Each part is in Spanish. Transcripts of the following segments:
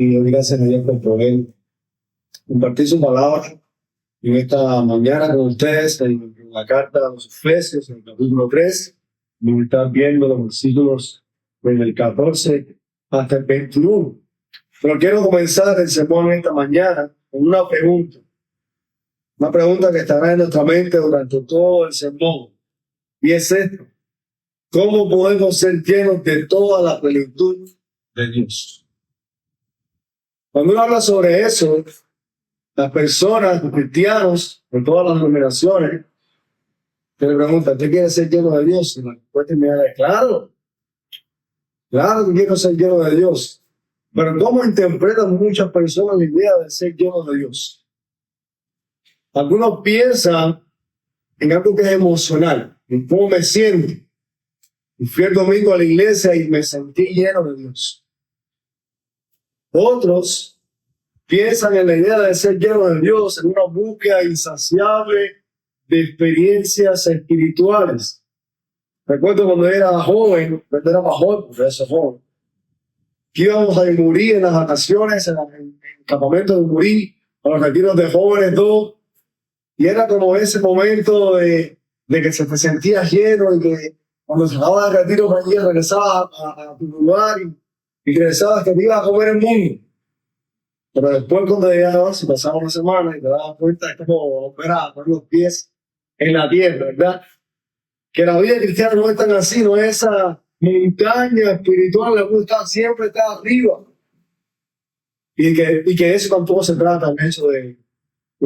y doy gracias a Dios por poder compartir su palabra en esta mañana con ustedes en la carta a los Efesios, en el capítulo 3. Vamos a estar viendo los versículos desde el 14 hasta el 21. Pero quiero comenzar el sermón esta mañana con una pregunta. Una pregunta que estará en nuestra mente durante todo el sermón. Y es esto: ¿cómo podemos ser llenos de toda la plenitud de Dios? Cuando uno habla sobre eso, las personas, los cristianos de todas las denominaciones, te le preguntan: ¿usted quiere ser lleno de Dios? Y la respuesta inmediata es: claro que quiero ser lleno de Dios. Pero ¿cómo interpretan muchas personas la idea de ser lleno de Dios? Algunos piensan en algo que es emocional, en cómo me siento. Y fui el domingo a la iglesia y me sentí lleno de Dios. Otros piensan en la idea de ser lleno de Dios en una búsqueda insaciable de experiencias espirituales. Recuerdo cuando era joven, cuando era más joven, porque eso es joven, que íbamos a Murí en las vacaciones, en el campamento de Murí, a los retiros de jóvenes, todo. Y era como ese momento de que se te sentías lleno y que cuando se acababa el retiro, regresabas a tu lugar y regresabas que te ibas a comer el mundo. Pero después, cuando llegabas y pasaba una semana y te dabas cuenta, es como volver a poner los pies en la tierra, ¿verdad? Que la vida cristiana no es tan así, no es esa montaña espiritual, la cual siempre está arriba. Y que eso tampoco se trata en eso de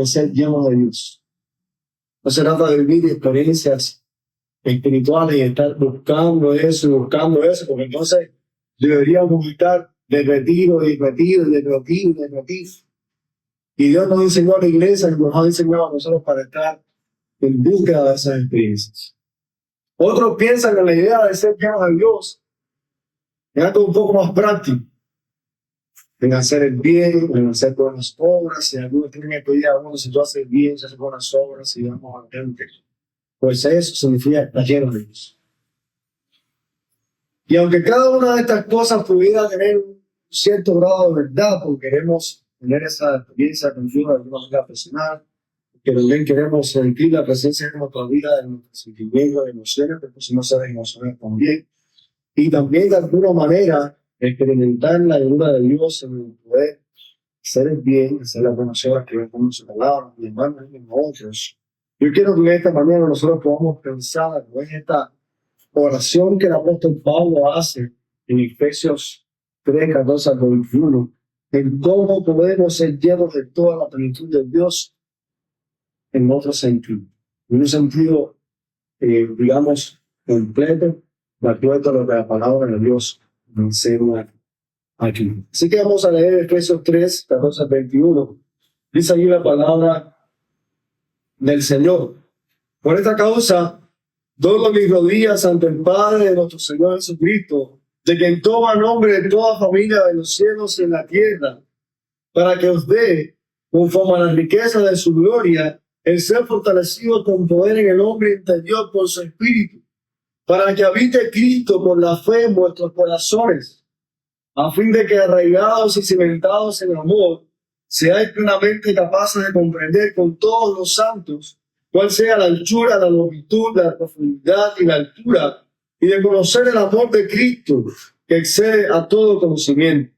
ser lleno de Dios. No se trata de vivir experiencias espirituales y estar buscando eso, porque entonces deberíamos estar de retiro. Y Dios nos enseñó a la iglesia, y nos ha enseñado a nosotros para estar en búsqueda de esas experiencias. Otros piensan en la idea de ser llenos de Dios en algo un poco más práctico, en hacer el bien, en hacer buenas obras. Y algunos tienen que pedir a uno: si tú haces el bien, si haces buenas obras, y vamos a gente. Pues eso significa estar lleno de Dios. Y aunque cada una de estas cosas pudiera tener un cierto grado de verdad, porque queremos tener esa experiencia con Dios de una manera personal, que también queremos sentir la presencia de nuestra vida, de nuestros sentimientos, de emociones, porque si no seres emocionales también. Y también de alguna manera experimentar la ayuda de Dios en el poder hacer el bien, hacer las buenas obras que ven con su palabra, y hermanos y otros. Yo quiero que en esta mañana nosotros podamos pensar en esta oración que el apóstol Pablo hace en Efesios 3, 14 al 21, en cómo podemos ser llenos de toda la plenitud de Dios en otro sentido. En un sentido, digamos, completo, de acuerdo a lo que la palabra de Dios nos enseña aquí. Así que vamos a leer Efesios 3, 14 al 21. Dice allí la palabra del Señor: por esta causa doblo mis rodillas ante el Padre de nuestro Señor Jesucristo, de quien toma nombre de toda familia de los cielos y en la tierra, para que os dé, conforme a la riqueza de su gloria, el ser fortalecido con poder en el hombre interior por su Espíritu, para que habite Cristo por la fe en vuestros corazones, a fin de que, arraigados y cimentados en amor, seáis plenamente capaces de comprender con todos los santos cuál sea la anchura, la longitud, la profundidad y la altura, y de conocer el amor de Cristo, que excede a todo conocimiento,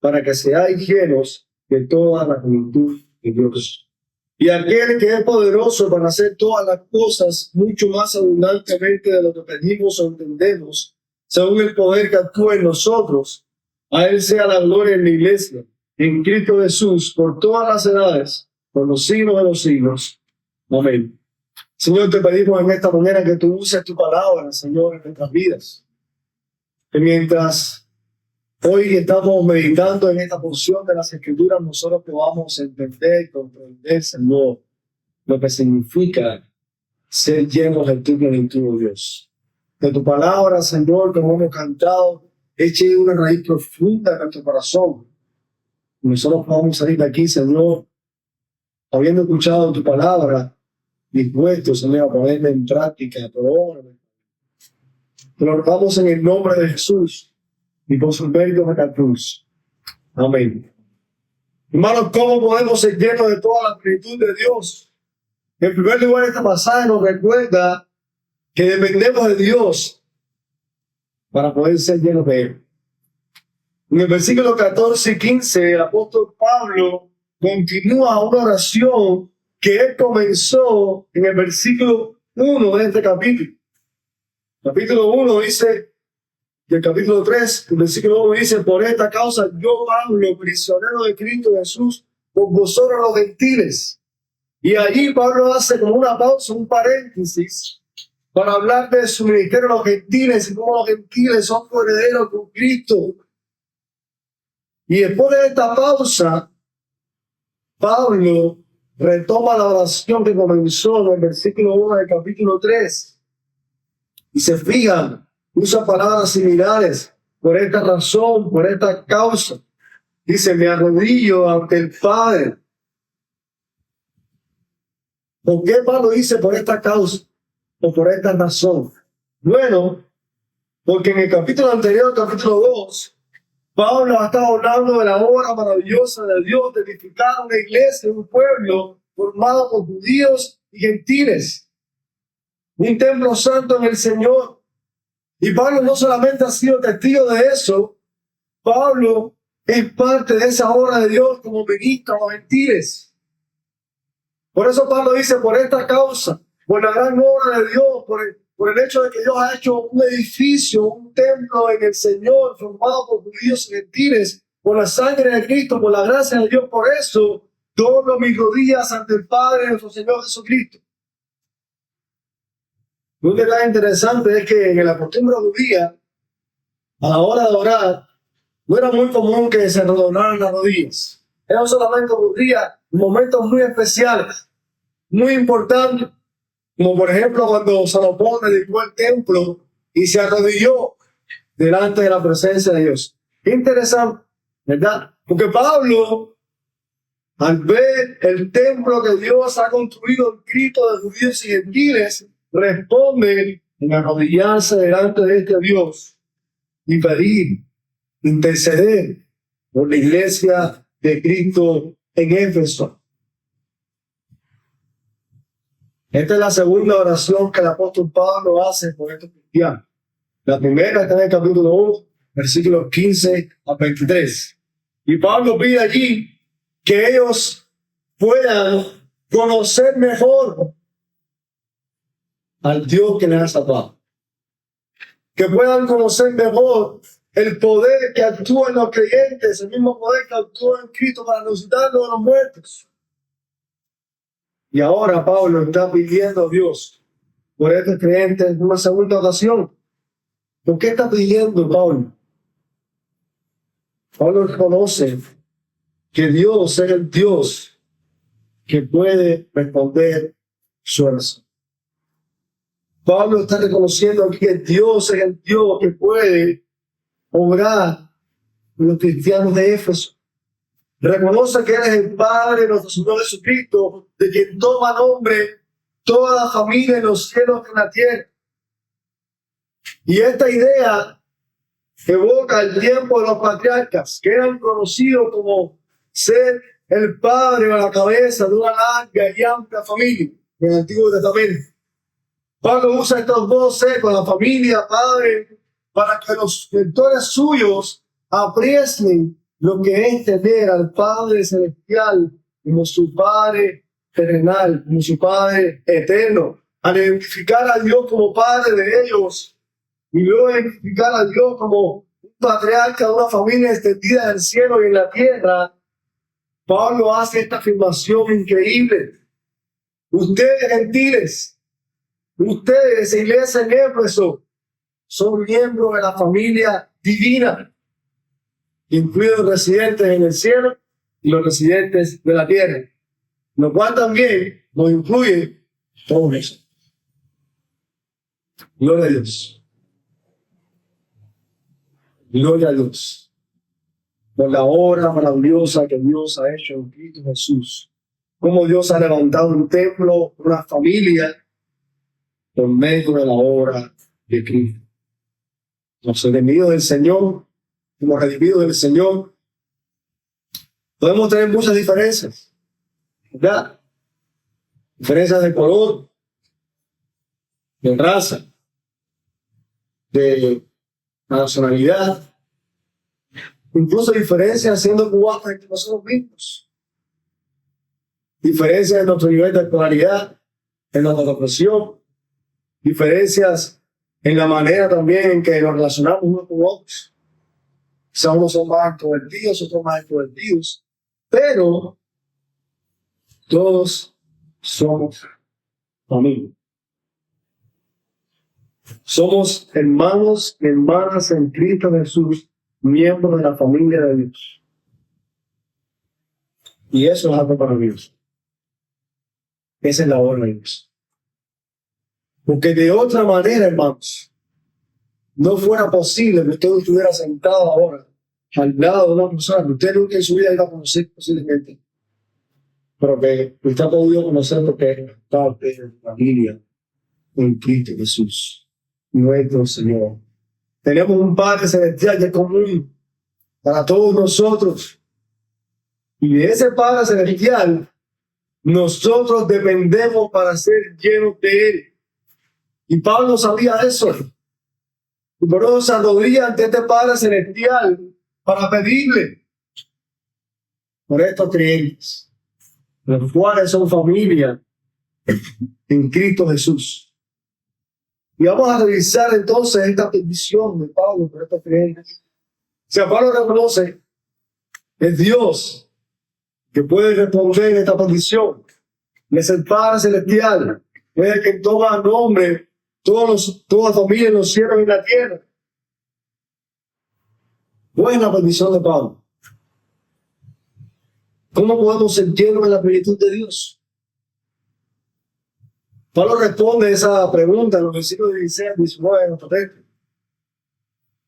para que seáis llenos de toda la plenitud de Dios. Y aquel que es poderoso para hacer todas las cosas mucho más abundantemente de lo que pedimos o entendemos, según el poder que actúa en nosotros, a él sea la gloria en la iglesia, en Cristo Jesús, por todas las edades, por los siglos de los siglos. Amén. Señor, te pedimos en esta mañana que tú uses tu palabra, Señor, en nuestras vidas. Que mientras hoy estamos meditando en esta porción de las Escrituras, nosotros podamos entender y comprender, Señor, lo que significa ser llenos de tu plenitud, Dios. De tu palabra, Señor, como hemos cantado, eche una raíz profunda en nuestro corazón. Y nosotros podamos salir de aquí, Señor, habiendo escuchado tu palabra, dispuestos, Señor, a ponerla en práctica, por obra. Te lo rogamos en el nombre de Jesús y por su mérito de la cruz. Amén. Hermanos, ¿cómo podemos ser llenos de toda la plenitud de Dios? En primer lugar, este pasaje nos recuerda que dependemos de Dios para poder ser llenos de Él. En el versículo 14 y 15, el apóstol Pablo continúa una oración que él comenzó en el versículo 1 de este capítulo. Capítulo 1 dice, y el capítulo 3, el versículo 1 dice: por esta causa yo, Pablo, prisionero de Cristo Jesús, por vosotros los gentiles. Y allí Pablo hace como una pausa, un paréntesis, para hablar de su ministerio a los gentiles y cómo los gentiles son coherederos con Cristo. Y después de esta pausa, Pablo retoma la oración que comenzó en el versículo 1 del capítulo 3. Y se fijan, usa palabras similares. Por esta razón, por esta causa. Dice: me arrodillo ante el Padre. ¿Por qué Pablo dice por esta causa o por esta razón? Bueno, porque en el capítulo anterior, capítulo 2, Pablo ha estado hablando de la obra maravillosa de Dios de edificar una iglesia, un pueblo formado por judíos y gentiles. Un templo santo en el Señor. Y Pablo no solamente ha sido testigo de eso, Pablo es parte de esa obra de Dios como ministro a los gentiles. Por eso Pablo dice: por esta causa, por la gran obra de Dios, por el hecho de que Dios ha hecho un edificio, un templo en el Señor, formado por judíos y gentiles, por la sangre de Cristo, por la gracia de Dios. Por eso doblo mis rodillas ante el Padre de nuestro Señor Jesucristo. Un detalle interesante es que en la costumbre judía, a la hora de orar, no era muy común que se redoblaran las rodillas. Era solamente ocurría en momentos muy especiales, muy importantes, como por ejemplo cuando Salomón dedicó el templo y se arrodilló delante de la presencia de Dios. Qué interesante, ¿verdad? Porque Pablo, al ver el templo que Dios ha construido en Cristo de judíos y gentiles, responde en arrodillarse delante de este Dios y pedir, interceder por la iglesia de Cristo en Éfeso. Esta es la segunda oración que el apóstol Pablo hace por estos cristianos. La primera está en el capítulo 1, versículos 15 a 23. Y Pablo pide allí que ellos puedan conocer mejor al Dios que les ha salvado. Que puedan conocer mejor el poder que actúa en los creyentes, el mismo poder que actúa en Cristo para resucitarlos de los muertos. Y ahora Pablo está pidiendo a Dios por estos creyentes en una segunda ocasión. ¿Por qué está pidiendo Pablo? Pablo reconoce que Dios es el Dios que puede responder su oración. Pablo está reconociendo aquí que Dios es el Dios que puede obrar en los cristianos de Éfeso. Reconoce que Él es el Padre de nuestro Señor Jesucristo, de quien toma nombre toda la familia en los cielos y en la tierra. Y esta idea evoca el tiempo de los patriarcas, que eran conocidos como ser el padre o la cabeza de una larga y amplia familia en el Antiguo Testamento. Pablo usa estos dos con la familia, padre, para que los lectores suyos aprecien lo que es tener al Padre Celestial como su Padre terrenal, como su Padre eterno. Al identificar a Dios como Padre de ellos y luego identificar a Dios como un patriarca de una familia extendida en el cielo y en la tierra, Pablo hace esta afirmación increíble. Ustedes, gentiles, ustedes, iglesia en Éfeso, son miembros de la familia divina, incluidos los residentes en el cielo y los residentes de la tierra, lo cual también nos incluye todos eso. Gloria a Dios. Gloria a Dios por la obra maravillosa que Dios ha hecho en Cristo Jesús. Cómo Dios ha levantado un templo, una familia, por medio de la obra de Cristo. Los enemigos del Señor, como redimidos del Señor, Podemos tener muchas diferencias, ¿verdad? Diferencias de color, de raza, de nacionalidad, incluso diferencias siendo cubanos entre nosotros mismos, diferencias en nuestro nivel de escolaridad, en nuestra profesión, diferencias en la manera también en que nos relacionamos unos con otros. Quizás unos son más introvertidos, otros más extrovertidos, pero todos somos familia. Somos hermanos y hermanas en Cristo Jesús, miembros de la familia de Dios. Y eso es algo maravilloso. Esa es la obra de Dios. Porque de otra manera, hermanos, no fuera posible que usted estuviera sentado ahora al lado de una persona que usted nunca en su vida iba a conocer posiblemente, pero que usted ha podido conocer porque es parte de la familia en Cristo Jesús, nuestro Señor. Tenemos un Padre Celestial que es común para todos nosotros. Y de ese Padre Celestial, nosotros dependemos para ser llenos de Él. Y Pablo sabía eso. Y por eso se arrodilla ante este Padre Celestial para pedirle por estos creyentes, los cuales son familia en Cristo Jesús. Y vamos a revisar entonces esta petición de Pablo por estos creyentes. Si Pablo reconoce, es Dios que puede responder esta petición. Es el Padre Celestial, es el que toma nombre toda familia en los cielos y en la tierra. ¿Cuál es la petición de Pablo? ¿Cómo podemos sentirnos en la plenitud de Dios? Pablo responde esa pregunta en los versículos 16 y 19 de nuestro texto.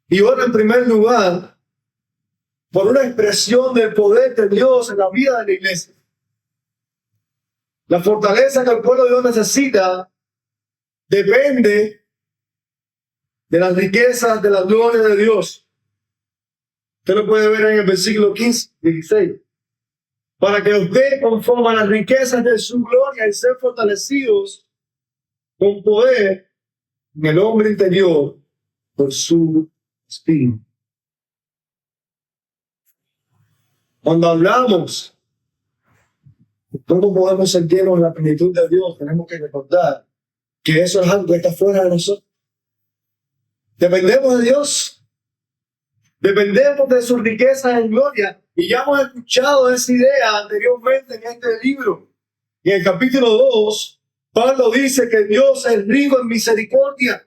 Y ora en primer lugar por una expresión del poder de Dios en la vida de la iglesia. La fortaleza que el pueblo de Dios necesita depende de las riquezas de la gloria de Dios. Usted lo puede ver en el versículo 15, 16. Para que usted, conforme a las riquezas de su gloria y ser fortalecidos con poder en el hombre interior por su espíritu. Cuando hablamos de cómo podemos sentirnos en la plenitud de Dios, tenemos que recordar que eso es algo que está fuera de nosotros. Dependemos de Dios. Dependemos de sus riquezas en gloria. Y ya hemos escuchado esa idea anteriormente en este libro. Y en el capítulo 2, Pablo dice que Dios es rico en misericordia.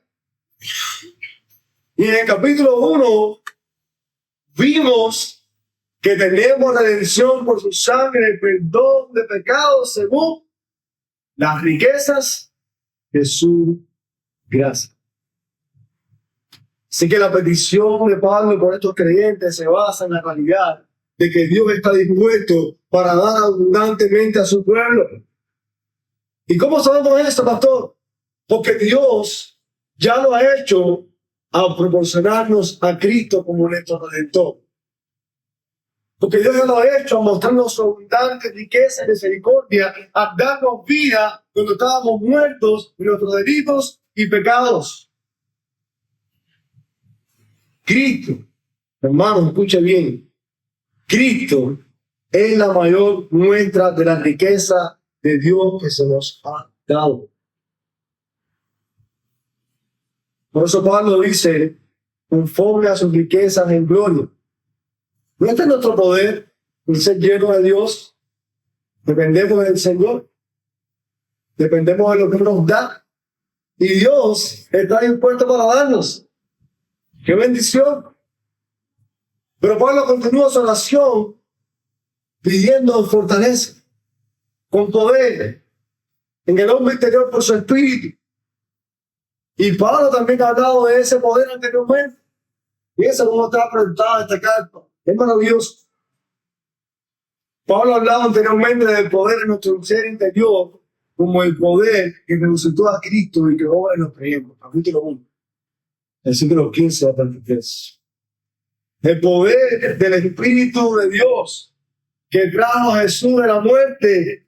Y en el capítulo 1 vimos que tenemos redención por su sangre, el perdón de pecados según las riquezas de su gracia. Así que la petición de Pablo por estos creyentes se basa en la realidad de que Dios está dispuesto para dar abundantemente a su pueblo. ¿Y cómo sabemos esto, pastor? Porque Dios ya lo ha hecho al proporcionarnos a Cristo como nuestro Redentor. Porque Dios ya lo ha hecho al mostrarnos su abundante riqueza y misericordia, a darnos vida cuando estábamos muertos en nuestros delitos y pecados. Cristo, hermanos, escuche bien, Cristo es la mayor muestra de la riqueza de Dios que se nos ha dado. Por eso Pablo dice, conforme a sus riquezas en gloria. No está en nuestro poder el ser lleno de Dios. Dependemos del Señor. Dependemos de lo que nos da. Y Dios está dispuesto para darnos. ¡Qué bendición! Pero Pablo continúa su oración pidiendo fortaleza, con poder, en el hombre interior por su espíritu. Y Pablo también ha hablado de ese poder anteriormente. Y eso no está presentado en esta carta. Es maravilloso. Pablo ha hablado anteriormente del poder de nuestro ser interior como el poder que resucitó a Cristo y que obra en los creyentes. Capítulo 1. Versículo 15 a 23. El poder del Espíritu de Dios que trajo a Jesús de la muerte,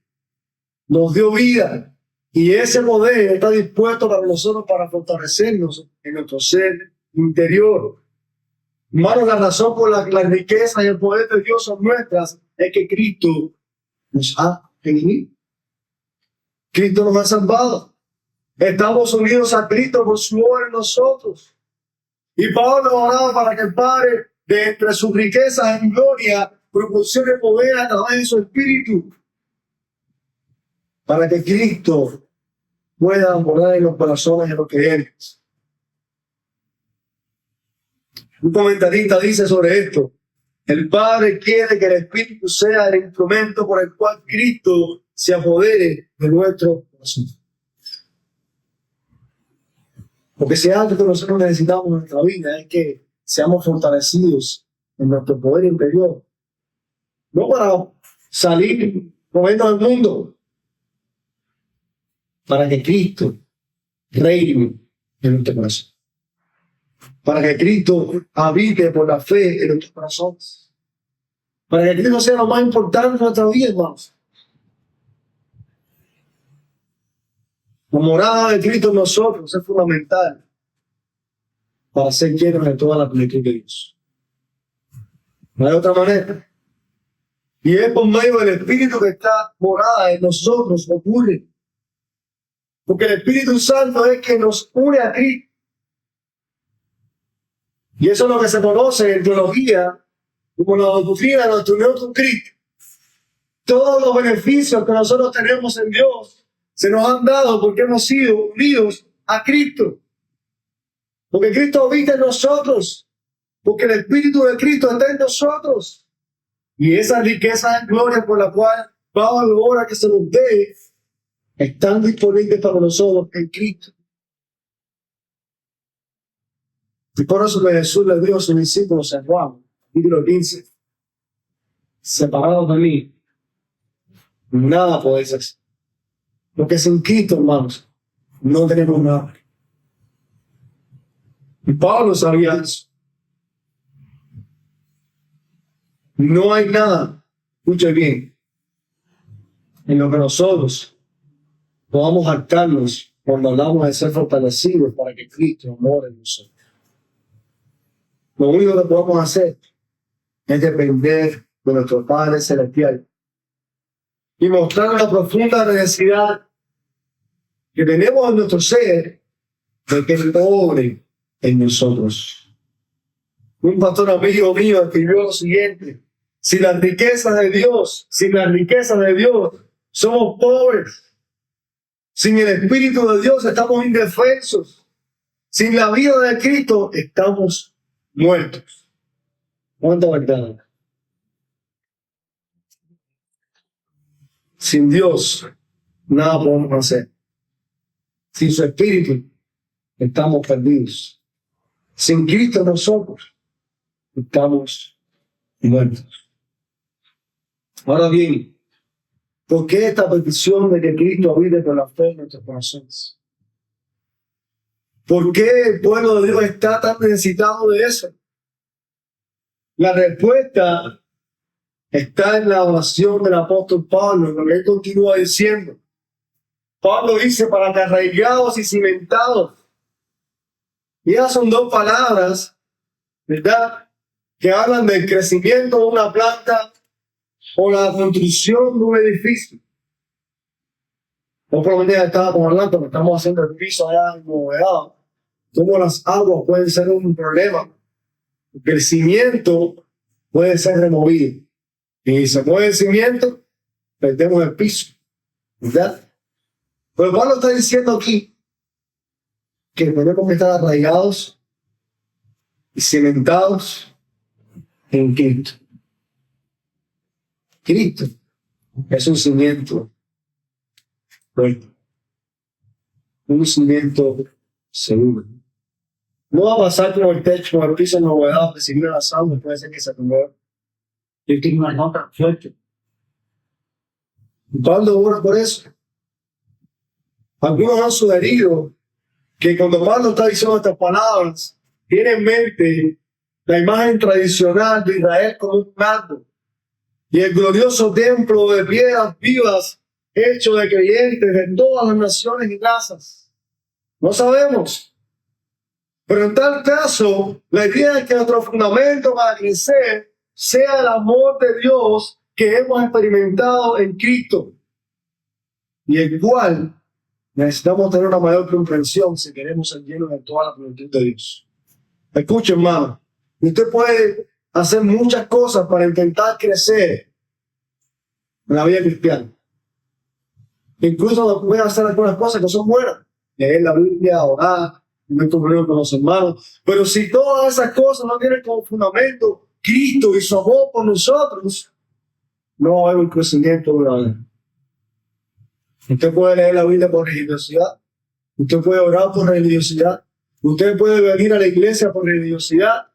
nos dio vida. Y ese poder está dispuesto para nosotros para fortalecernos en nuestro ser interior. Hermano, la razón por la que la riqueza y el poder de Dios son nuestras es que Cristo nos ha redimido. Cristo nos ha salvado. Estamos unidos a Cristo por su obra en nosotros. Y Pablo oraba para que el Padre, de entre sus riquezas en gloria, proporcione poder a través de su Espíritu, para que Cristo pueda morar en los corazones de los creyentes. Un comentarista dice sobre esto: el Padre quiere que el Espíritu sea el instrumento por el cual Cristo se apodere de nuestro corazón. Porque si algo que nosotros necesitamos en nuestra vida es que seamos fortalecidos en nuestro poder interior. No para salir moviendo al mundo, para que Cristo reine en nuestro corazón. Para que Cristo habite por la fe en nuestros corazones. Para que Cristo sea lo más importante de nuestra vida, hermanos. La morada de Cristo en nosotros es fundamental para ser llenos de toda la plenitud de Dios. No hay otra manera. Y es por medio del Espíritu que está morada en nosotros, ocurre. Porque el Espíritu Santo es que nos une a Cristo. Y eso es lo que se conoce en teología como la doctrina de nuestra unión con Cristo. Todos los beneficios que nosotros tenemos en Dios se nos han dado porque hemos sido unidos a Cristo. Porque Cristo habita en nosotros. Porque el Espíritu de Cristo está en nosotros. Y esa riqueza de gloria por la cual Pablo ora que se nos dé, están disponibles para nosotros en Cristo. Y por eso que Jesús le dio a sus discípulos en Juan, capítulo 15, separados de mí, nada podéis hacer. Porque sin Cristo, hermanos, no tenemos nada. Y Pablo sabía eso. No hay nada, escuche bien, en lo que nosotros podamos jactarnos cuando hablamos de ser fortalecidos para que Cristo more en nosotros. Lo único que podemos hacer es depender de nuestro Padre Celestial y mostrar la profunda necesidad que tenemos en nuestro ser de que Él obre en nosotros. Un pastor amigo mío escribió lo siguiente: sin la riqueza de Dios, somos pobres. Sin el Espíritu de Dios estamos indefensos. Sin la vida de Cristo estamos muertos. ¿Cuánta verdad? Sin Dios nada podemos hacer. Sin su Espíritu estamos perdidos. Sin Cristo nosotros estamos muertos. Ahora bien, ¿por qué esta petición de que Cristo habite por la fe en nuestros corazones? ¿Por qué el pueblo de Dios está tan necesitado de eso? La respuesta está en la oración del apóstol Pablo, en lo que él continúa diciendo. Pablo dice: para que arraigados y cimentados. Y esas son dos palabras, ¿verdad?, que hablan del crecimiento de una planta o la construcción de un edificio. Por lo menos estábamos hablando, que estamos haciendo el piso allá en Novedad, cómo las aguas pueden ser un problema. Porque el cimiento puede ser removido. Y si se mueve el cimiento, perdemos el piso, ¿verdad? Pero Pablo está diciendo aquí que tenemos que estar arraigados y cimentados en Cristo. Cristo es un cimiento fuerte, un cimiento seguro. No va a pasar como el techo o el piso novedad, que si viene la sangre puede ser que se mueva. Yo tengo una nota fuerte. Pablo ora por eso. Algunos han sugerido que cuando Pablo está diciendo estas palabras, tiene en mente la imagen tradicional de Israel como un árbol. y el glorioso templo de piedras vivas, hecho de creyentes de todas las naciones y razas. No sabemos. Pero en tal caso, la idea es que nuestro fundamento para crecer sea el amor de Dios que hemos experimentado en Cristo, y el cual necesitamos tener una mayor comprensión si queremos ser llenos de toda la plenitud de Dios. Escuche, hermano, usted puede hacer muchas cosas para intentar crecer en la vida cristiana. Incluso puede hacer algunas cosas que son buenas. Leer la Biblia, orar, tener comunión con los hermanos. Pero si todas esas cosas no tienen como fundamento Cristo y su amor por nosotros, no va a haber un crecimiento verdadero. Usted puede leer la Biblia por religiosidad. Usted puede orar por religiosidad. Usted puede venir a la iglesia por religiosidad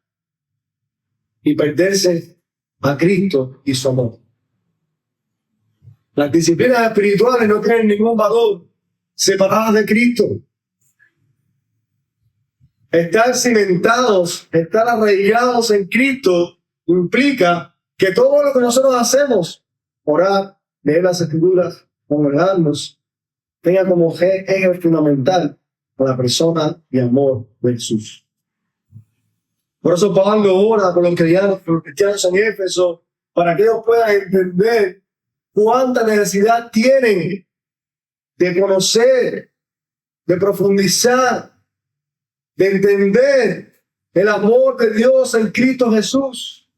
y perderse a Cristo y su amor. Las disciplinas espirituales no tienen ningún valor separadas de Cristo. Estar cimentados, estar arraigados en Cristo implica que todo lo que nosotros hacemos, orar, leer las Escrituras, congregarnos, tenga como eje fundamental a la persona y amor de Jesús. Por eso Pablo ora con los cristianos en Éfeso, para que ellos puedan entender cuánta necesidad tienen de conocer, de profundizar, de entender el amor de Dios en Cristo Jesús.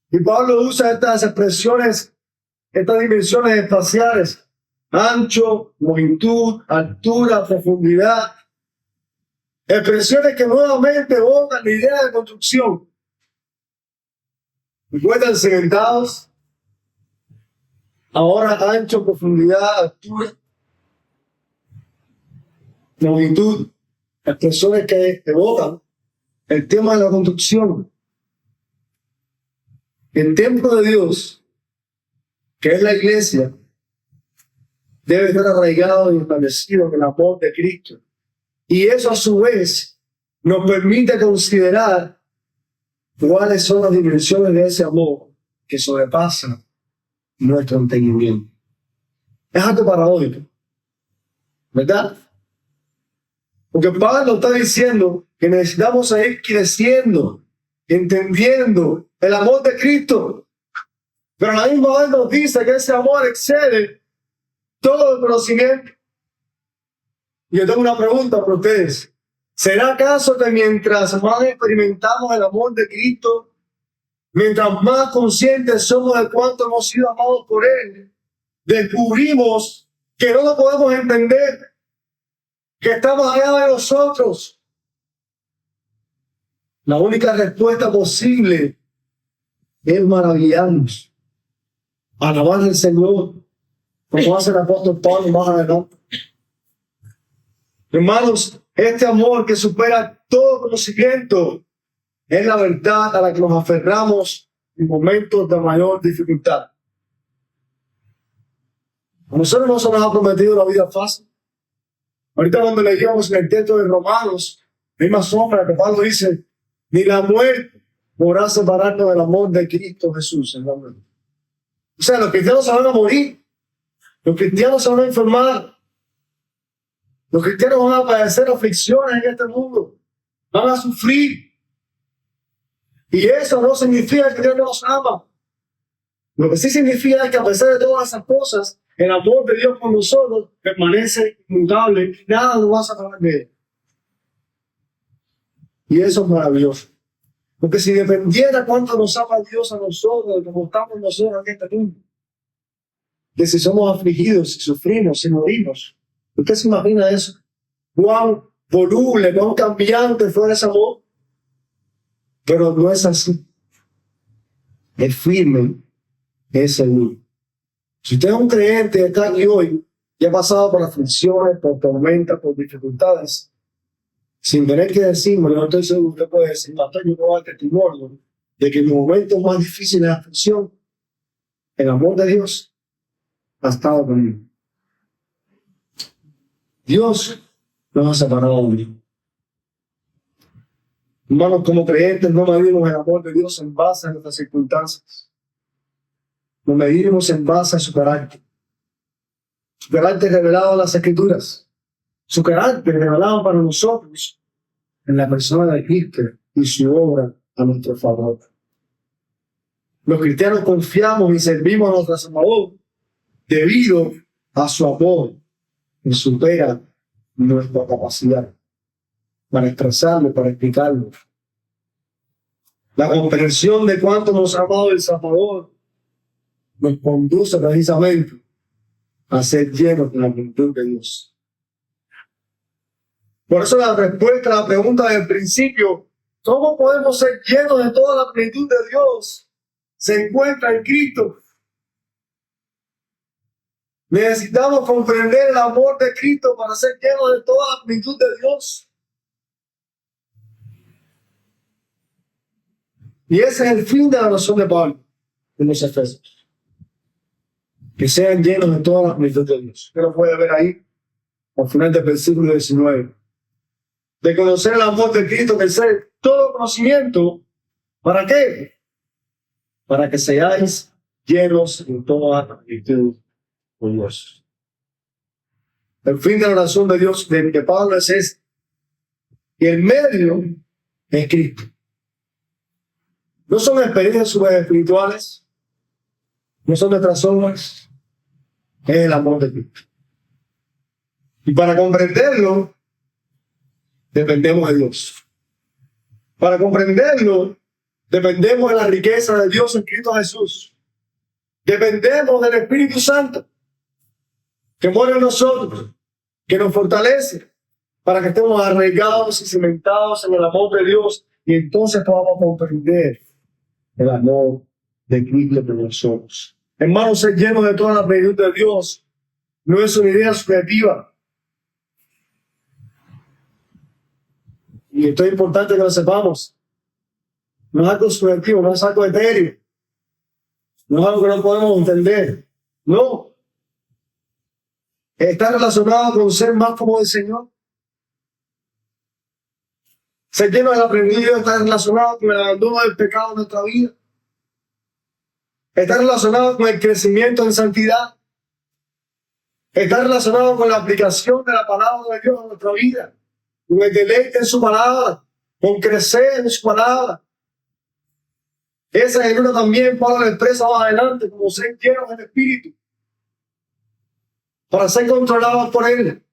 Y Pablo usa estas expresiones, estas dimensiones espaciales: ancho, longitud, altura, profundidad. Expresiones que nuevamente botan la idea de construcción. Recuerdan cimentados, ahora ancho, profundidad, altura, longitud. Expresiones que evocan el tema de la construcción. El templo de Dios, que es la iglesia, debe estar arraigado y establecido en el amor de Cristo. Y eso a su vez nos permite considerar cuáles son las dimensiones de ese amor que sobrepasan nuestro entendimiento. Es algo paradójico, ¿verdad? Porque Pablo está diciendo que necesitamos seguir creciendo, entendiendo el amor de Cristo. Pero a la misma vez nos dice que ese amor excede todo el conocimiento. Y yo tengo una pregunta para ustedes. ¿Será acaso que mientras más experimentamos el amor de Cristo, mientras más conscientes somos de cuánto hemos sido amados por Él, descubrimos que no lo podemos entender, que está más allá de nosotros? La única respuesta posible es maravillarnos, alabar al Señor, como hace el apóstol Pablo más adelante. Hermanos, este amor que supera todo conocimiento es la verdad a la que nos aferramos en momentos de mayor dificultad. A nosotros no se nos ha prometido la vida fácil. Ahorita cuando leíamos en el texto de Romanos, la misma sombra que Pablo dice: ni la muerte podrá separarnos del amor de Cristo Jesús. O sea, los cristianos se van a morir, los cristianos se van a enfermar, los cristianos van a padecer aflicciones en este mundo, van a sufrir. Y eso no significa que Dios no nos ama. Lo que sí significa es que a pesar de todas esas cosas, el amor de Dios por nosotros permanece inmutable y nada nos va a sacar de él. Y eso es maravilloso. Porque si dependiera cuánto nos ama Dios a nosotros, de cómo estamos nosotros en este mundo, que si somos afligidos, si sufrimos, si morimos, ¿usted se imagina eso? Cuán voluble, cuán cambiante fue ese amor. Pero no es así. Es firme, es seguro. Si usted es un creyente y está aquí hoy y ha pasado por aflicciones, por tormentas, por dificultades, sin tener que decirme, yo estoy seguro que usted puede decir: pastor, yo puedo dar testimonio de que en los momentos más difíciles de aflicción, el amor de Dios ha estado conmigo. Dios nos ha separado de mí. Hermanos, como creyentes no medimos el amor de Dios en base a nuestras circunstancias. Lo medimos en base a su carácter. Su carácter revelado en las Escrituras. Su carácter revelado para nosotros en la persona de Cristo y su obra a nuestro favor. Los cristianos confiamos y servimos a nuestro Salvador debido a su amor que supera nuestra capacidad para expresarlo, para explicarlo. La comprensión de cuánto nos ha amado el Salvador nos conduce precisamente a ser llenos de la plenitud de Dios. Por eso la respuesta a la pregunta del principio, ¿cómo podemos ser llenos de toda la plenitud de Dios? Se encuentra en Cristo. Necesitamos comprender el amor de Cristo para ser llenos de toda la plenitud de Dios. Y ese es el fin de la oración de Pablo en los Efesios. Que sean llenos de toda la plenitud de Dios. Usted lo puede ver ahí, al final del versículo 19. De conocer el amor de Cristo, que ser todo conocimiento. ¿Para qué? Para que seáis llenos de toda la plenitud de Dios. El fin de la oración de Dios de Pablo es este. Y el medio es Cristo. No son experiencias espirituales, no son nuestras obras, es el amor de Cristo. Y para comprenderlo, dependemos de Dios. Para comprenderlo, dependemos de la riqueza de Dios en Cristo Jesús. Dependemos del Espíritu Santo, que muere en nosotros, que nos fortalece, para que estemos arraigados y cimentados en el amor de Dios, y entonces podamos comprender el amor de Cristo por nosotros. Hermanos, ser llenos de toda la plenitud de Dios no es una idea subjetiva. Y esto es importante que lo sepamos. No es algo subjetivo, no es algo etéreo. No es algo que no podemos entender. No. Está relacionado con ser más como el Señor. Ser lleno de la plenitud de Dios está relacionado con el abandono del pecado en nuestra vida. Está relacionado con el crecimiento en santidad. Está relacionado con la aplicación de la palabra de Dios en nuestra vida. Con el deleite en su palabra. Con crecer en su palabra. Esa es una también Pablo le expresa más adelante como ser llenos del Espíritu. Para ser controlados por Él.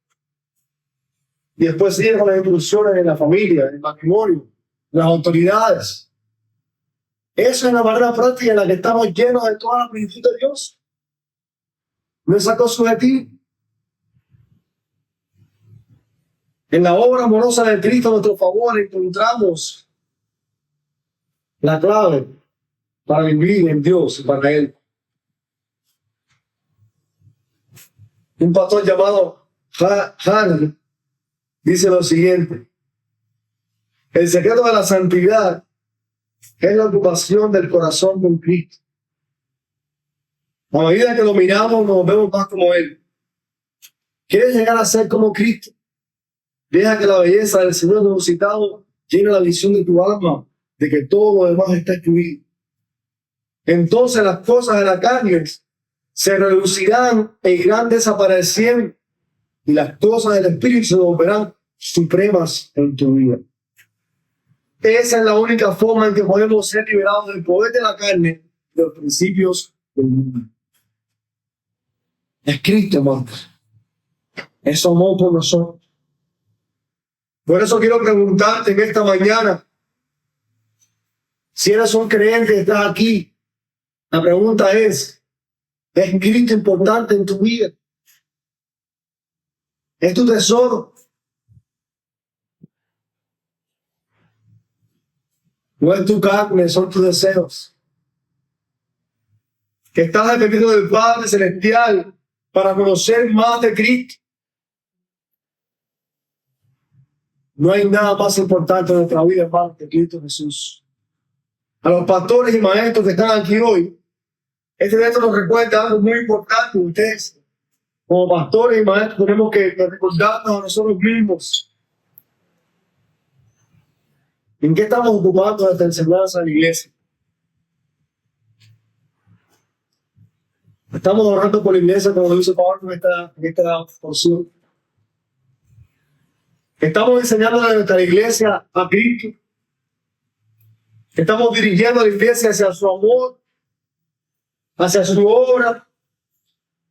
Y después sigue con las instrucciones en la familia, en el matrimonio, en las autoridades. Esa es la manera práctica en la que estamos llenos de toda la plenitud de Dios. No es algo subjetivo. En la obra amorosa de Cristo a nuestro favor encontramos la clave para vivir en Dios y para Él. Un pastor llamado Hannah dice lo siguiente: el secreto de la santidad es la ocupación del corazón con Cristo. A medida que lo miramos, nos vemos más como Él. ¿Quieres llegar a ser como Cristo? Deja que la belleza del Señor resucitado llene la visión de tu alma, de que todo lo demás está excluido. Entonces las cosas de la carne se reducirán e irán desapareciendo, y las cosas del Espíritu se volverán supremas en tu vida. Esa es la única forma en que podemos ser liberados del poder de la carne, de los principios del mundo. Es Cristo, hermanos. Es su amor por nosotros. Por eso quiero preguntarte en esta mañana, si eres un creyente y estás aquí, la pregunta es Cristo importante en tu vida? ¿Es tu tesoro? No es tu carne, son tus deseos. Que estás dependiendo del Padre Celestial para conocer más de Cristo. No hay nada más importante en nuestra vida, hermano, que Cristo Jesús. A los pastores y maestros que están aquí hoy, este texto nos recuerda algo muy importante. Ustedes, como pastores y maestros, tenemos que recordarnos a nosotros mismos. ¿En qué estamos ocupando esta enseñanza en la iglesia? Estamos orando por la iglesia, como lo dice Pablo en esta porción. Estamos enseñando a nuestra iglesia a Cristo. Estamos dirigiendo a la iglesia hacia su amor, hacia su obra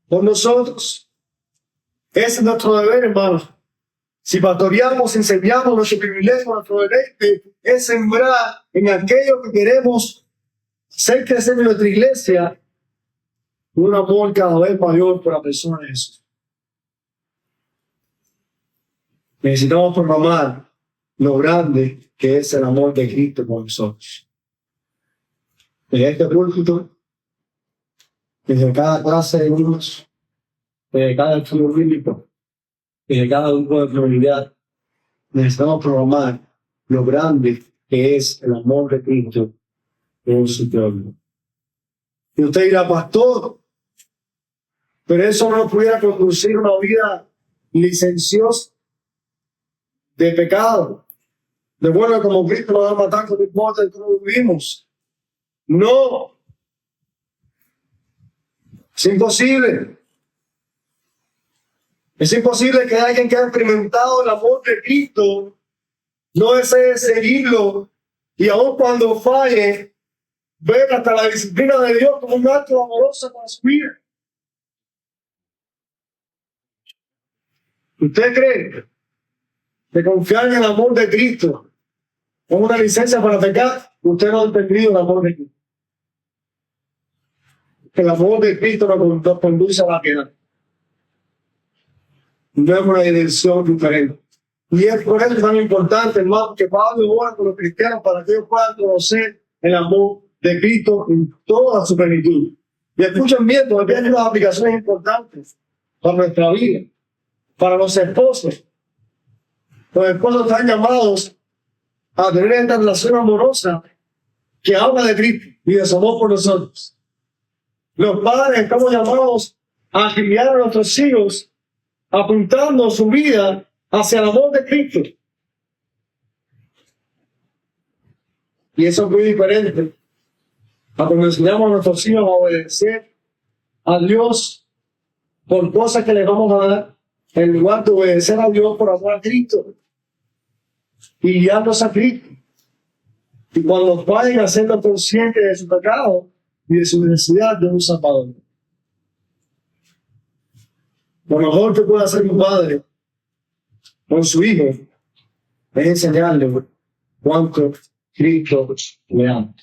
por nosotros. Ese es nuestro deber, hermanos. Si pastoreamos, enseñamos, nuestro privilegio, nuestro deber es sembrar en aquello que queremos hacer crecer en nuestra iglesia un amor cada vez mayor por la persona de Jesús. Necesitamos proclamar lo grande que es el amor de Cristo por nosotros. En este púlpito, desde cada clase de niños, desde cada estudio bíblico, desde cada grupo de prioridad, necesitamos proclamar lo grande que es el amor de Cristo por su pueblo. Y usted dirá, pastor, pero eso no pudiera conducir una vida licenciosa de pecado. De bueno, como Cristo nos va a matar, no importa cómo vivimos. No. Es imposible. Es imposible que alguien que ha experimentado el amor de Cristo no desee seguirlo y aun cuando falle, ver hasta la disciplina de Dios como un acto amoroso para su vida. ¿Usted cree que confiar en el amor de Cristo es una licencia para pecar? Usted no ha entendido el amor de Cristo. El amor de Cristo nos conduce a la piedad. No es una dirección diferente. Y es por eso tan importante, hermano, que Pablo ora con los cristianos para que ellos puedan conocer el amor de Cristo en toda su plenitud. Y escuchen bien, porque hay unas aplicaciones importantes para nuestra vida, para los esposos. Los esposos están llamados a tener esta relación amorosa que habla de Cristo y de su amor por nosotros. Los padres estamos llamados a criar a nuestros hijos apuntando su vida hacia el amor de Cristo. Y eso es muy diferente a cuando enseñamos a nuestros hijos a obedecer a Dios por cosas que les vamos a dar, en lugar de obedecer a Dios por amor a Cristo y guiarlos a Cristo. Y cuando vayan a ser conscientes de su pecado y de su necesidad de un Salvador. Lo mejor que puede hacer un padre con su hijo es enseñarle cuánto Cristo le ama.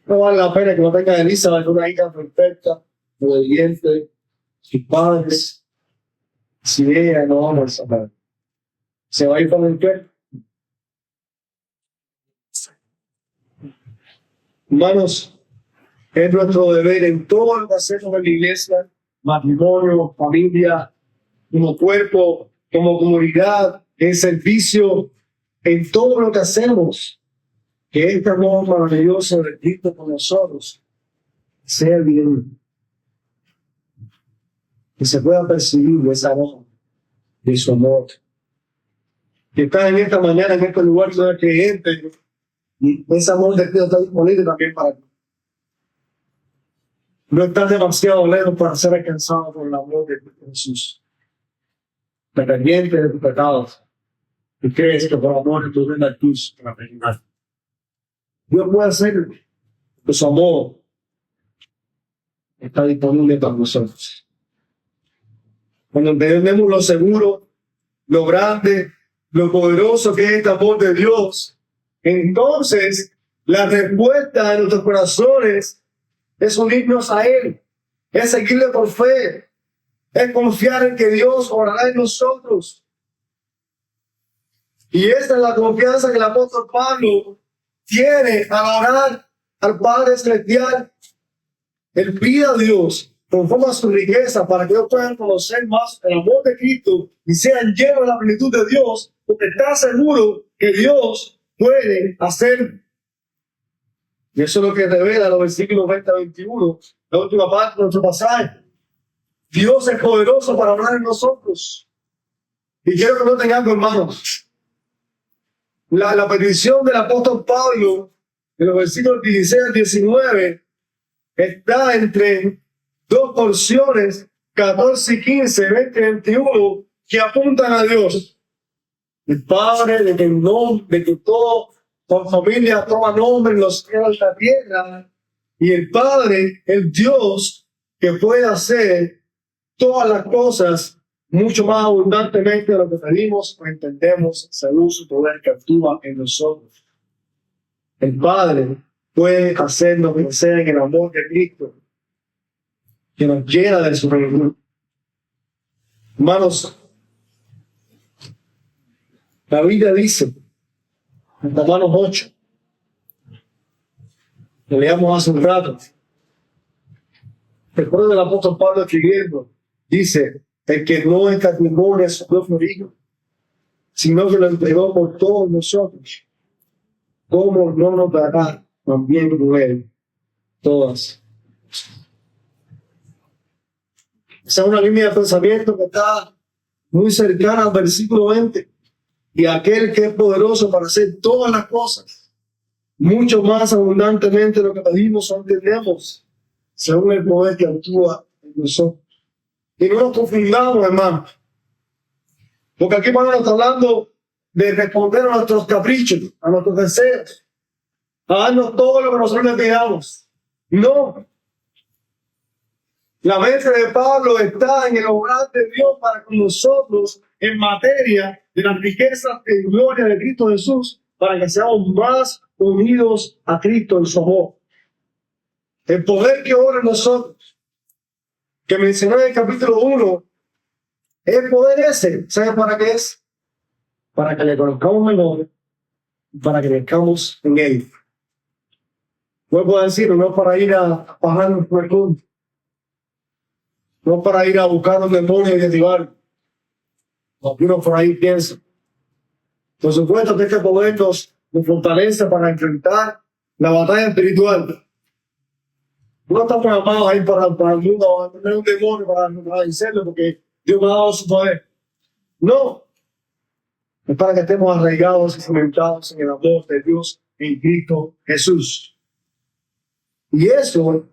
No vale la pena que no tenga Elizabeth una hija perfecta, obediente, sus padres, si ella no ama al Salvador. Se va a ir con el cuerpo. Hermanos, es nuestro deber en todo lo que hacemos en la iglesia, matrimonio, familia, como cuerpo, como comunidad, en servicio, en todo lo que hacemos, que este amor maravilloso de Cristo con nosotros sea evidente. Que se pueda percibir esa amor, de su amor. Que está en esta mañana, en este lugar, de creyente, y ese amor de Cristo está disponible también para ti. No estás demasiado lejos para ser alcanzado por el amor de Jesús. Dependiente de tus pecados. Y crees que por amor de tu vida al cruz para perdonar. Dios puede hacerlo. Pero su amor está disponible para nosotros. Cuando entendemos lo seguro, lo grande, lo poderoso que es este amor de Dios, entonces la respuesta de nuestros corazones es unirnos a Él, es seguirle por fe, es confiar en que Dios orará en nosotros. Y esta es la confianza que el apóstol Pablo tiene al orar al Padre Celestial. Él pide a Dios, conforme a su riqueza, para que ellos puedan conocer más el amor de Cristo y sean llenos de la plenitud de Dios, porque está seguro que Dios puede hacer. Y eso es lo que revela los versículos 20 a 21, la última parte de nuestro pasaje. Dios es poderoso para hablar en nosotros. Y quiero que noten algo, hermanos. La petición del apóstol Pablo, en los versículos 16 al 19, está entre dos porciones, 14 y 15, 20 y 21, que apuntan a Dios. El Padre, de que todo por familia toma nombre en los cielos y la tierra, y el Padre, el Dios, que puede hacer todas las cosas mucho más abundantemente de lo que pedimos o entendemos según su poder que actúa en nosotros. El Padre puede hacernos crecer en el amor de Cristo, que nos llena de su reino. Hermanos, la Biblia dice, en Romanos 8, que leamos hace un rato, recuerdo del apóstol Pablo escribiendo, dice, el que no escatimó a su propio hijo, sino que lo entregó por todos nosotros, ¿cómo no nos dará también con él todas? Esa es una línea de pensamiento que está muy cercana al versículo 20. Y aquel que es poderoso para hacer todas las cosas, mucho más abundantemente de lo que pedimos o entendemos, según el poder que actúa en nosotros. Y no nos confundamos, hermano, porque aquí Pablo está hablando de responder a nuestros caprichos, a nuestros deseos, a darnos todo lo que nosotros le pidamos. No. La mente de Pablo está en el obrar de Dios para con nosotros en materia de las riquezas y gloria de Cristo Jesús, para que seamos más unidos a Cristo en su amor. El poder que obra en nosotros, que mencioné en el capítulo 1, el poder ese, ¿sabe para qué es? Para que le conozcamos mejor, para que crezcamos en él. Vuelvo a decir, no para ir a bajarnos por el mundo, no para ir a buscar los demonios y derribar. Uno por ahí piensa. Por supuesto que este poder nos fortalece para enfrentar la batalla espiritual. No estamos llamados ahí para el mundo, a tener un demonio para vencerlo, porque Dios me ha dado su poder. No. Es para que estemos arraigados y cimentados en el amor de Dios en Cristo Jesús. Y eso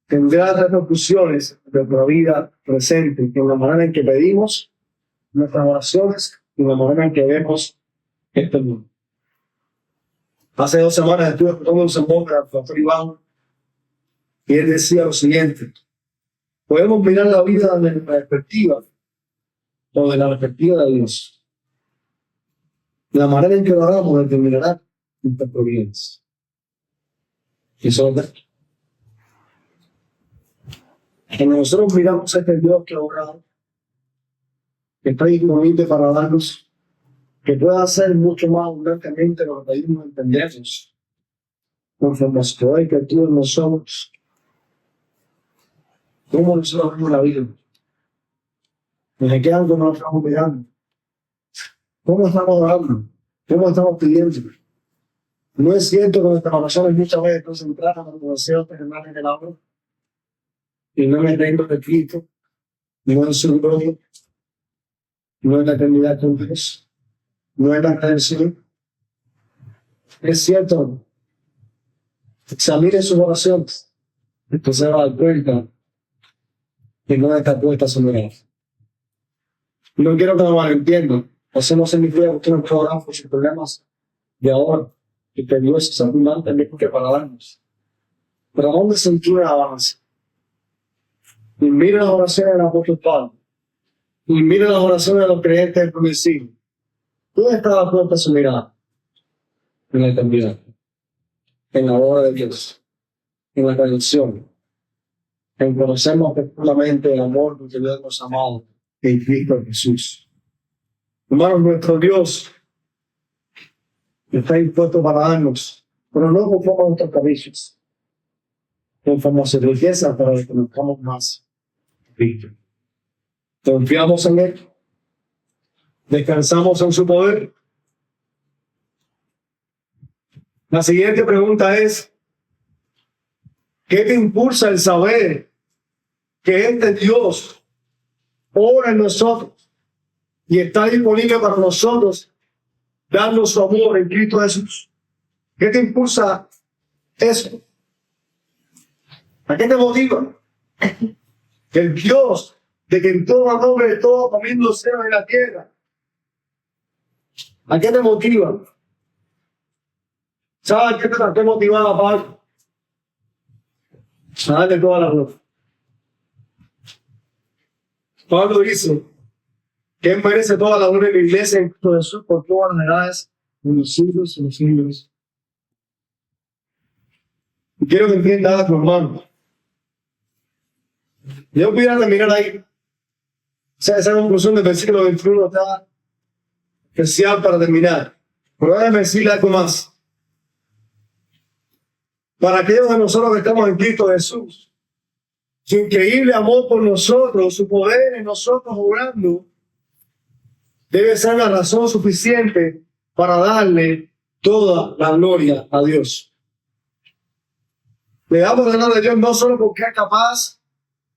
tendrá repercusiones en nuestra vida presente, en la manera en que pedimos nuestras oraciones y la manera en que vemos este mundo. Hace 2 semanas estuve escuchando un sermón del pastor Iván y él decía lo siguiente: podemos mirar la vida desde la perspectiva o de la perspectiva de Dios. La manera en que lo hagamos determinará nuestras providencias. Y eso es verdad. Cuando nosotros miramos a este Dios que ha obrado, que está disponible para darnos, que pueda hacer mucho más abundantemente lo que pedimos entendemos, conforme a su poder que actúa en nosotros, ¿cómo nosotros vemos la vida? ¿Desde qué ángulo nos estamos mirando? ¿Cómo estamos orando? ¿Cómo estamos pidiendo? No es cierto que nuestras oraciones muchas veces están centradas en los deseos terrenales del amor y no en el reino de Cristo, no en su gloria, no en la eternidad con Dios, no en la redención. Es cierto, examine sus oraciones, entonces va a dar cuenta que no está puesta su mirada. No quiero que me malentiendan, eso no significa que usted no pueda orar por sus problemas de ahora, y que Dios es abundante que para darnos. Pero ¿dónde se incluye el avance? Y mire las oraciones del apóstol Pablo, y mire las oraciones de los creyentes del primer siglo. ¿Dónde está la puerta de su mirada? En la eternidad, en la obra de Dios, en la redención, en conocernos profundamente el amor que Dios nos ha amado en Cristo Jesús. Hermanos, nuestro Dios está dispuesto para darnos, pero no conforme a nuestros caprichos, conforme a su riqueza, para que conozcamos más Cristo. Confiamos en Él, descansamos en su poder. La siguiente pregunta es: ¿qué te impulsa el saber que este Dios obra en nosotros y está disponible para nosotros darnos su amor en Cristo Jesús? ¿Qué te impulsa eso? ¿A qué te motiva? El Dios de que en todo nombre de todo también los cielos en la tierra. ¿A qué te motiva? ¿Sabes qué te motivaba, Pablo? A darle toda la gloria. Pablo dice que él merece toda la gloria de la iglesia en Cristo Jesús por todas las edades, en los siglos y los siglos. Y quiero que entienda algo, hermano. Yo pudiera terminar ahí. O sea, esa conclusión del versículo 21 está especial para terminar. Pero déjame decirle algo más. Para aquellos de nosotros que estamos en Cristo Jesús, su increíble amor por nosotros, su poder en nosotros obrando, debe ser la razón suficiente para darle toda la gloria a Dios. Le damos la gloria a Dios no solo porque es capaz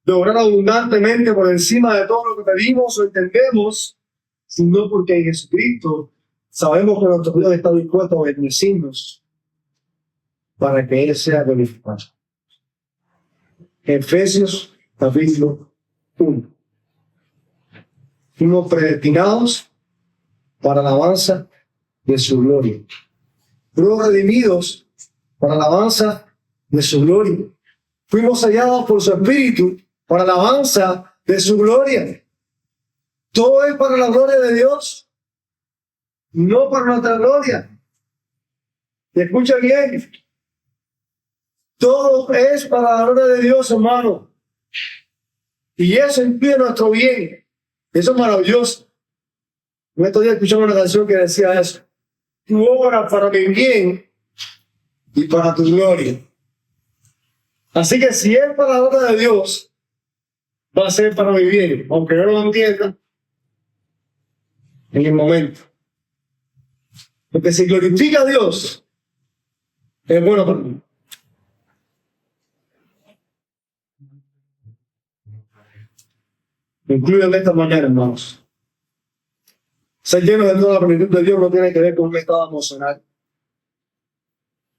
de obrar abundantemente por encima de todo lo que pedimos o entendemos, sino porque en Jesucristo sabemos que nuestro Dios está dispuesto a bendecirnos para que Él sea glorificado. Efesios capítulo 1. Fuimos predestinados para la alabanza de su gloria. Fuimos redimidos para la alabanza de su gloria. Fuimos sellados por su Espíritu para la alabanza de su gloria. Todo es para la gloria de Dios, no para nuestra gloria. ¿Me escucha bien? Todo es para la gloria de Dios, hermano. Y eso incluye nuestro bien. Eso es maravilloso. En estos días escuchamos una canción que decía eso. Tú obras para mi bien y para tu gloria. Así que si es para la gloria de Dios, va a ser para mi bien, aunque no lo entienda en el momento. Porque si glorifica a Dios, es bueno para mí. Incluyen esta manera, hermanos. Ser lleno de toda la plenitud de Dios no tiene que ver con un estado emocional.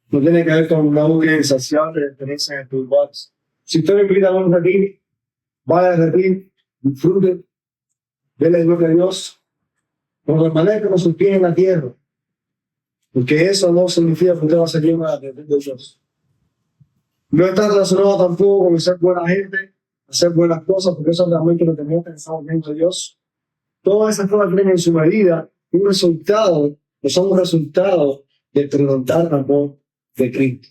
No tiene que ver con una búsqueda insaciable de experiencias espirituales. Si usted me invita a un retiro, vaya al retiro, disfrute, déle gloria a Dios, pero permanezca con sus pies en la tierra. Porque eso no significa que usted va a ser lleno de la plenitud de Dios. No está relacionado tampoco con ser buena gente, hacer buenas cosas, porque eso es realmente lo que estamos viendo de Dios. Todas esas cosas tienen en su medida un resultado, que son un resultado de experimentar el amor de Cristo.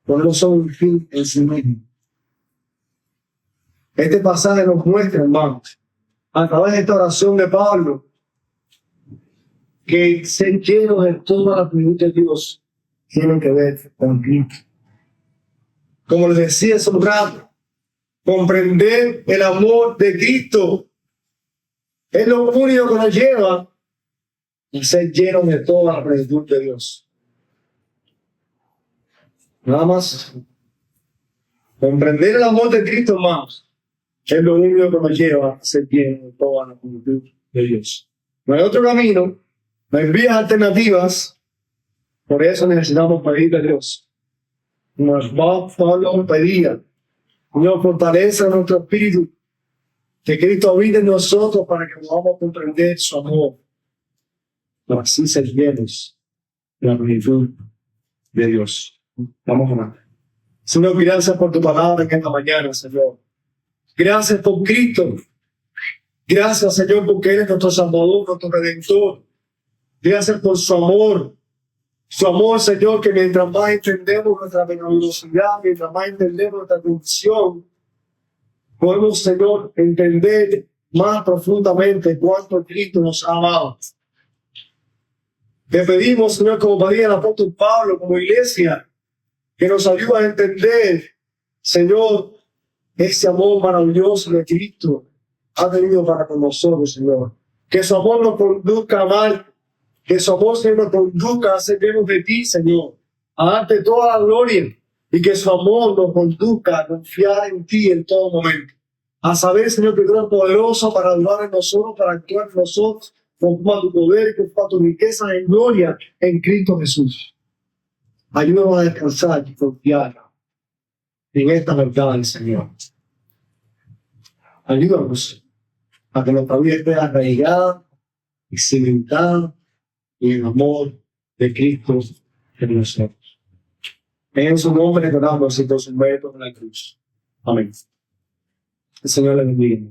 Pero no son un fin en sí mismo. Este pasaje nos muestra, hermanos, a través de esta oración de Pablo, que ser lleno de toda la plenitud de Dios tiene que ver con Cristo. Como les decía hace un rato, comprender el amor de Cristo es lo único que nos lleva a ser llenos de toda la plenitud de Dios. Nada más. Comprender el amor de Cristo, hermanos, es lo único que nos lleva a ser llenos de toda la plenitud de Dios. No hay otro camino, no hay vías alternativas, por eso necesitamos pedirle a Dios. Pablo pedía, Dios fortaleza nuestro espíritu, que Cristo habite en nosotros para que podamos comprender su amor, para así ser llenos de la plenitud de Dios. Vamos a orar. Señor, gracias por tu palabra en esta mañana, Señor. Gracias por Cristo. Gracias, Señor, porque eres nuestro Salvador, nuestro Redentor. Gracias por su amor. Su amor, Señor, que mientras más entendemos nuestra penosidad, mientras más entendemos nuestra condición, podemos, Señor, entender más profundamente cuánto Cristo nos ha amado. Te pedimos, Señor, como pedía el apóstol Pablo, como iglesia, que nos ayude a entender, Señor, ese amor maravilloso que Cristo ha tenido para con nosotros, Señor. Que su amor nos conduzca a amar, que su amor, Señor, nos conduzca a ser llenos de ti, Señor, a darte toda la gloria, y que su amor nos conduzca a confiar en ti en todo momento. A saber, Señor, que tú eres poderoso para ayudar en nosotros, para actuar en nosotros, conforme a tu poder y conforme a tu riqueza en gloria en Cristo Jesús. Ayúdanos a descansar y confiar en esta verdad del Señor. Ayúdanos a que nuestra vida esté arraigada y cimentada en el amor de Cristo en nosotros. En su nombre te damos entonces un mérito en la cruz. Amén. El Señor le bendiga.